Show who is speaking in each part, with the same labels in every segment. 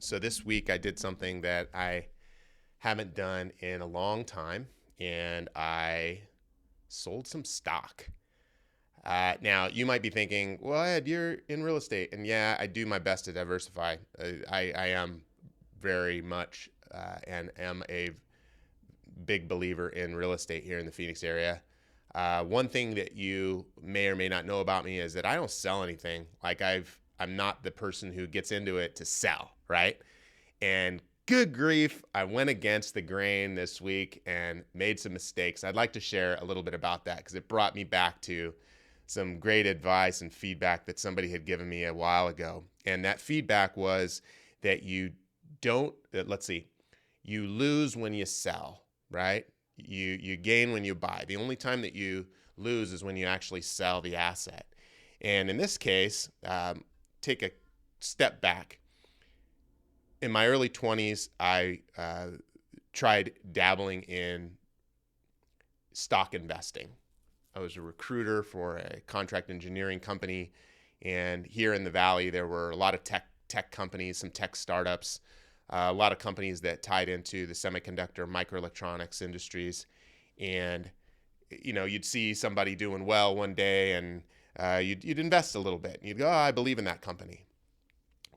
Speaker 1: So this week I did something that I haven't done in a long time, and I sold some stock. Now you might be thinking, well, Ed, you're in real estate, and yeah, I do my best to diversify. I am very much and am a big believer in real estate here in the Phoenix area. One thing that you may or may not know about me is that I don't sell anything. I'm not the person who gets into it to sell, right? And good grief, I went against the grain this week and made some mistakes. I'd like to share a little bit about that because it brought me back to some great advice and feedback that somebody had given me a while ago. And that feedback was that let's see, you lose when you sell, right? You gain when you buy. The only time that you lose is when you actually sell the asset. And in this case, take a step back. In my early 20s, I tried dabbling in stock investing. I was a recruiter for a contract engineering company, and here in the Valley, there were a lot of tech companies, some tech startups, a lot of companies that tied into the semiconductor microelectronics industries. And you'd see somebody doing well one day, and you'd invest a little bit. And you'd go, oh, I believe in that company.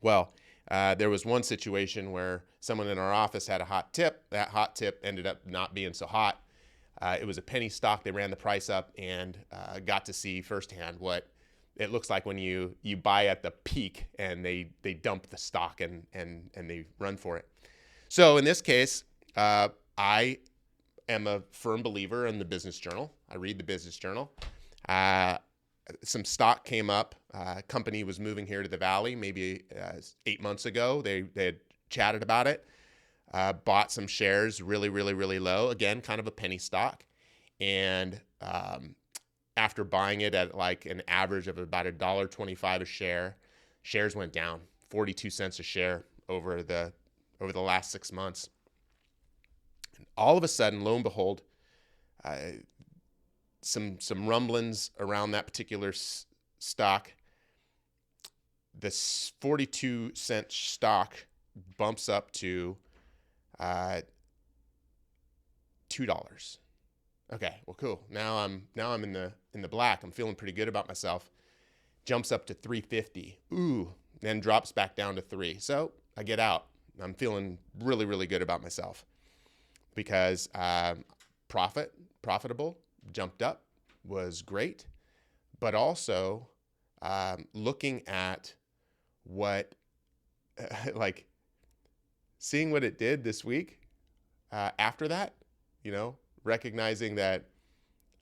Speaker 1: Well, there was one situation where someone in our office had a hot tip. That hot tip ended up not being so hot. It was a penny stock. They ran the price up, and got to see firsthand what it looks like when you buy at the peak and they dump the stock and they run for it. So in this case, I am a firm believer in the business journal. I read the business journal. Some stock came up. Company was moving here to the Valley maybe 8 months ago. They had chatted about it. Bought some shares really, really, really low. Again, kind of a penny stock. And after buying it at like an average of about $1.25 a share, shares went down 42 cents a share over the last 6 months. And all of a sudden, lo and behold, some rumblings around that particular stock. This 42-cent stock bumps up to $2. Okay, well, cool. Now I'm in the black. I'm feeling pretty good about myself. Jumps up to 3.50. Ooh, then drops back down to 3. So I get out. I'm feeling really, really good about myself because profitable, jumped up, was great, but also looking at what like seeing what it did this week after that, recognizing that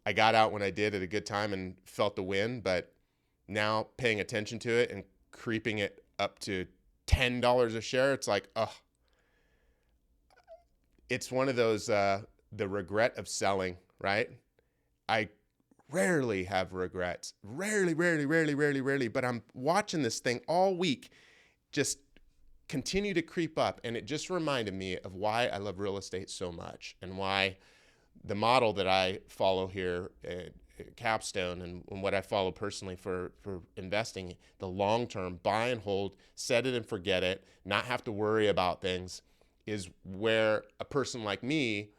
Speaker 1: I got out when I did at a good time and felt the win, but now paying attention to it and creeping it up to $10 a share, it's like, oh, it's one of those, the regret of selling, right? I rarely have regrets. Rarely. But I'm watching this thing all week just continue to creep up. And it just reminded me of why I love real estate so much and why the model that I follow here at Capstone and what I follow personally for investing, the long term, buy and hold, set it and forget it, not have to worry about things, is where a person like me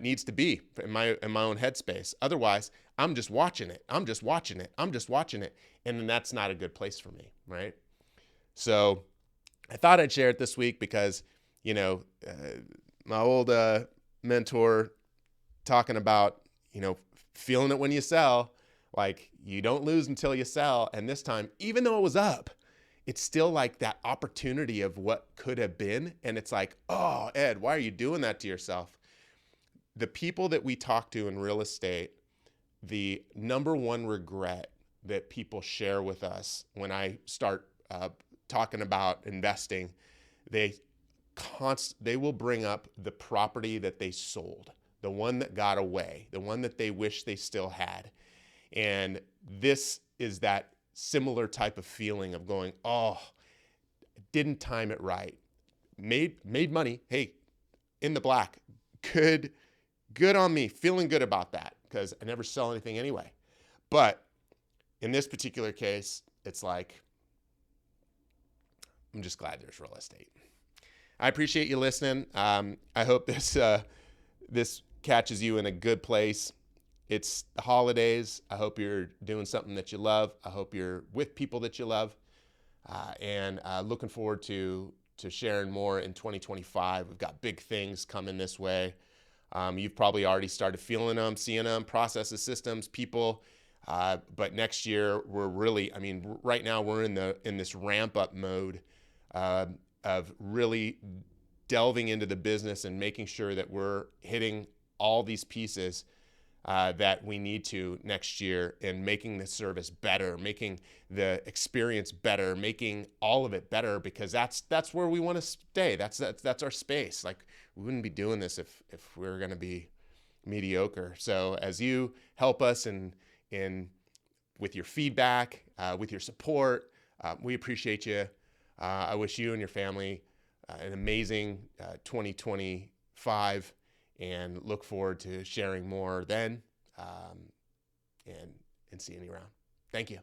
Speaker 1: needs to be in my own headspace. Otherwise, I'm just watching it. And then that's not a good place for me, right? So I thought I'd share it this week because, my old mentor talking about, feeling it when you sell, like you don't lose until you sell. And this time, even though it was up, it's still like that opportunity of what could have been. And it's like, oh, Ed, why are you doing that to yourself? The people that we talk to in real estate, the number one regret that people share with us when I start talking about investing, they will bring up the property that they sold, the one that got away, the one that they wish they still had. And this is that similar type of feeling of going, oh, didn't time it right. Made money. Hey, in the black. Good on me. Feeling good about that because I never sell anything anyway. But in this particular case, it's like, I'm just glad there's real estate. I appreciate you listening. I hope this catches you in a good place. It's the holidays. I hope you're doing something that you love. I hope you're with people that you love, and looking forward to sharing more in 2025. We've got big things coming this way. You've probably already started feeling them, seeing them, processes, systems, people. But next year, we're really, right now we're in this ramp up mode of really delving into the business and making sure that we're hitting all these pieces that we need to next year, and making the service better, making the experience better, making all of it better, because that's where we want to stay. That's our space. Like, we wouldn't be doing this if we were going to be mediocre. So as you help us in with your feedback, with your support, we appreciate you. I wish you and your family an amazing 2025, and look forward to sharing more then, and seeing you around. Thank you.